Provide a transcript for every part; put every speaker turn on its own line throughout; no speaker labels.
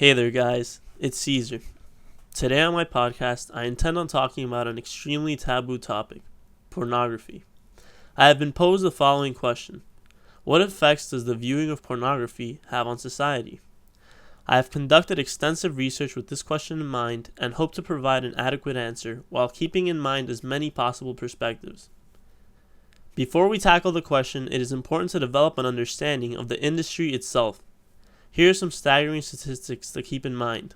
Hey there, guys. It's Cesar. Today on my podcast, I intend on talking about an extremely taboo topic, pornography. I have been posed the following question. What effects does the viewing of pornography have on society? I have conducted extensive research with this question in mind and hope to provide an adequate answer while keeping in mind as many possible perspectives. Before we tackle the question, it is important to develop an understanding of the industry itself. Here are some staggering statistics to keep in mind.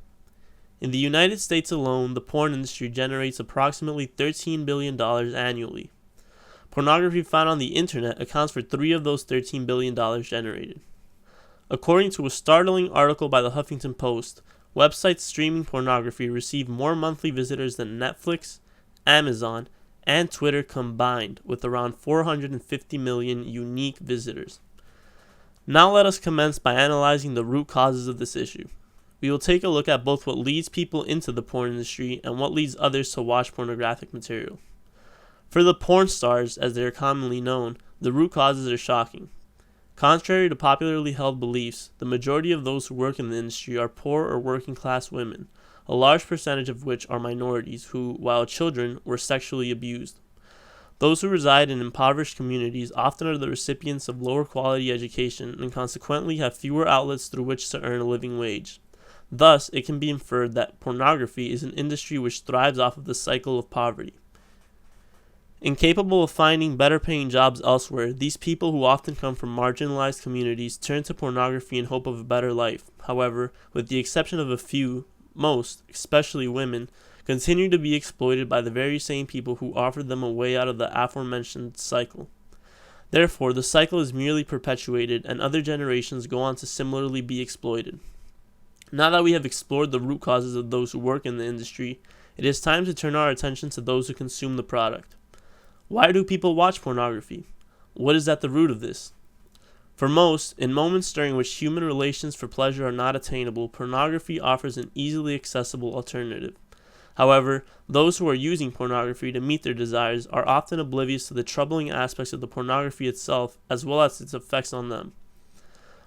In the United States alone, the porn industry generates approximately $13 billion annually. Pornography found on the internet accounts for 3 of those $13 billion generated. According to a startling article by the Huffington Post, websites streaming pornography receive more monthly visitors than Netflix, Amazon, and Twitter combined, with around 450 million unique visitors. Now let us commence by analyzing the root causes of this issue. We will take a look at both what leads people into the porn industry and what leads others to watch pornographic material. For the porn stars, as they are commonly known, the root causes are shocking. Contrary to popularly held beliefs, the majority of those who work in the industry are poor or working class women, a large percentage of which are minorities who, while children, were sexually abused. Those who reside in impoverished communities often are the recipients of lower quality education and consequently have fewer outlets through which to earn a living wage. Thus, it can be inferred that pornography is an industry which thrives off of the cycle of poverty. Incapable of finding better paying jobs elsewhere, these people who often come from marginalized communities turn to pornography in hope of a better life. However, with the exception of a few, most, especially women, continue to be exploited by the very same people who offered them a way out of the aforementioned cycle. Therefore, the cycle is merely perpetuated and other generations go on to similarly be exploited. Now that we have explored the root causes of those who work in the industry, it is time to turn our attention to those who consume the product. Why do people watch pornography? What is at the root of this? For most, in moments during which human relations for pleasure are not attainable, pornography offers an easily accessible alternative. However, those who are using pornography to meet their desires are often oblivious to the troubling aspects of the pornography itself as well as its effects on them.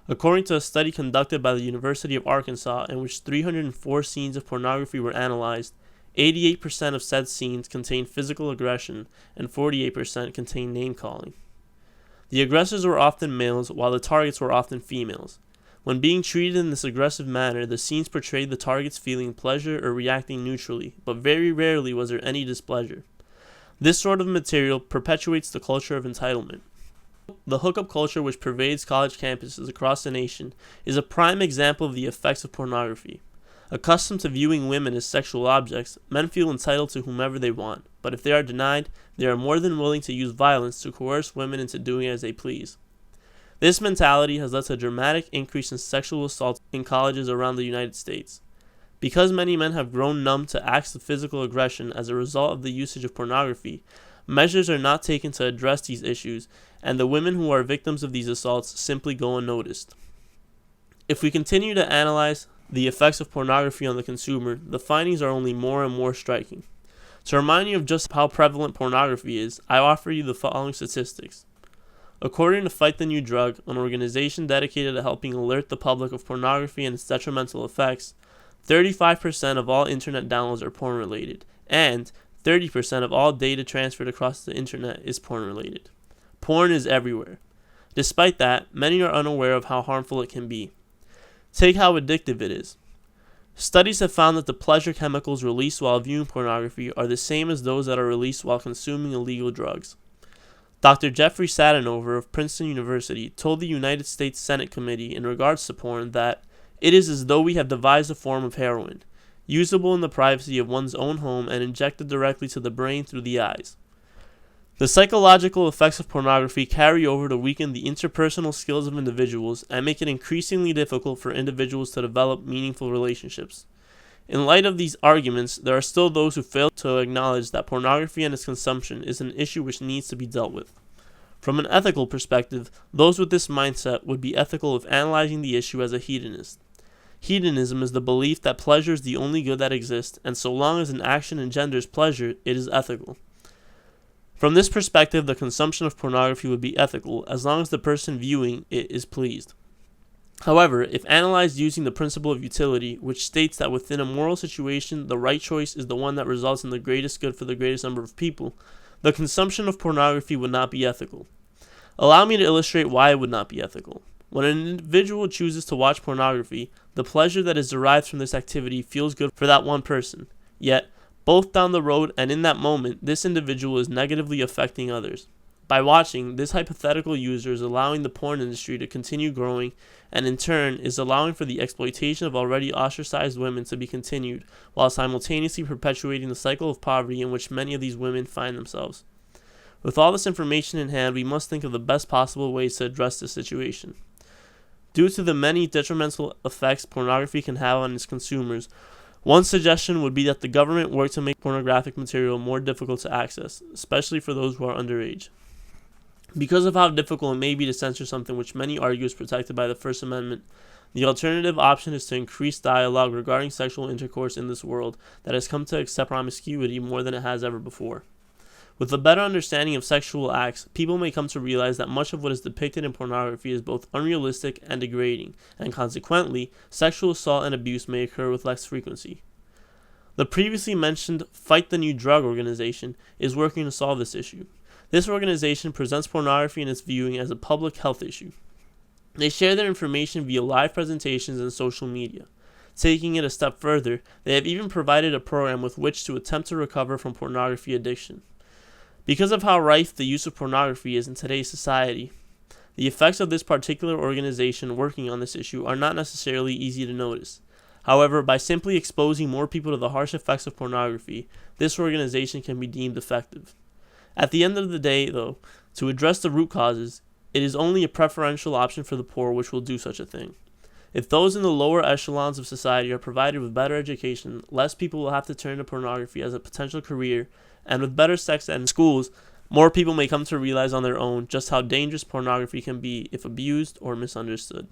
According to a study conducted by the University of Arkansas in which 304 scenes of pornography were analyzed, 88% of said scenes contained physical aggression and 48% contained name-calling. The aggressors were often males while the targets were often females. When being treated in this aggressive manner, the scenes portrayed the targets feeling pleasure or reacting neutrally, but very rarely was there any displeasure. This sort of material perpetuates the culture of entitlement. The hookup culture which pervades college campuses across the nation is a prime example of the effects of pornography. Accustomed to viewing women as sexual objects, men feel entitled to whomever they want, but if they are denied, they are more than willing to use violence to coerce women into doing as they please. This mentality has led to a dramatic increase in sexual assaults in colleges around the United States. Because many men have grown numb to acts of physical aggression as a result of the usage of pornography, measures are not taken to address these issues, and the women who are victims of these assaults simply go unnoticed. If we continue to analyze the effects of pornography on the consumer, the findings are only more and more striking. To remind you of just how prevalent pornography is, I offer you the following statistics. According to Fight the New Drug, an organization dedicated to helping alert the public of pornography and its detrimental effects, 35% of all internet downloads are porn-related, and 30% of all data transferred across the internet is porn-related. Porn is everywhere. Despite that, many are unaware of how harmful it can be. Take how addictive it is. Studies have found that the pleasure chemicals released while viewing pornography are the same as those that are released while consuming illegal drugs. Dr. Jeffrey Sadanover of Princeton University told the United States Senate Committee in regards to porn that it is as though we have devised a form of heroin, usable in the privacy of one's own home and injected directly to the brain through the eyes. The psychological effects of pornography carry over to weaken the interpersonal skills of individuals and make it increasingly difficult for individuals to develop meaningful relationships. In light of these arguments, there are still those who fail to acknowledge that pornography and its consumption is an issue which needs to be dealt with. From an ethical perspective, those with this mindset would be ethical of analyzing the issue as a hedonist. Hedonism is the belief that pleasure is the only good that exists, and so long as an action engenders pleasure, it is ethical. From this perspective, the consumption of pornography would be ethical as long as the person viewing it is pleased. However, if analyzed using the principle of utility, which states that within a moral situation the right choice is the one that results in the greatest good for the greatest number of people, the consumption of pornography would not be ethical. Allow me to illustrate why it would not be ethical. When an individual chooses to watch pornography, the pleasure that is derived from this activity feels good for that one person. Yet, both down the road and in that moment, this individual is negatively affecting others. By watching, this hypothetical user is allowing the porn industry to continue growing, and in turn is allowing for the exploitation of already ostracized women to be continued, while simultaneously perpetuating the cycle of poverty in which many of these women find themselves. With all this information in hand, we must think of the best possible ways to address this situation. Due to the many detrimental effects pornography can have on its consumers, one suggestion would be that the government work to make pornographic material more difficult to access, especially for those who are underage. Because of how difficult it may be to censor something which many argue is protected by the First Amendment, the alternative option is to increase dialogue regarding sexual intercourse in this world that has come to accept promiscuity more than it has ever before. With a better understanding of sexual acts, people may come to realize that much of what is depicted in pornography is both unrealistic and degrading, and consequently, sexual assault and abuse may occur with less frequency. The previously mentioned Fight the New Drug organization is working to solve this issue. This organization presents pornography and its viewing as a public health issue. They share their information via live presentations and social media. Taking it a step further, they have even provided a program with which to attempt to recover from pornography addiction. Because of how rife the use of pornography is in today's society, the effects of this particular organization working on this issue are not necessarily easy to notice. However, by simply exposing more people to the harsh effects of pornography, this organization can be deemed effective. At the end of the day, though, to address the root causes, it is only a preferential option for the poor which will do such a thing. If those in the lower echelons of society are provided with better education, less people will have to turn to pornography as a potential career, and with better sex ed in schools, more people may come to realize on their own just how dangerous pornography can be if abused or misunderstood.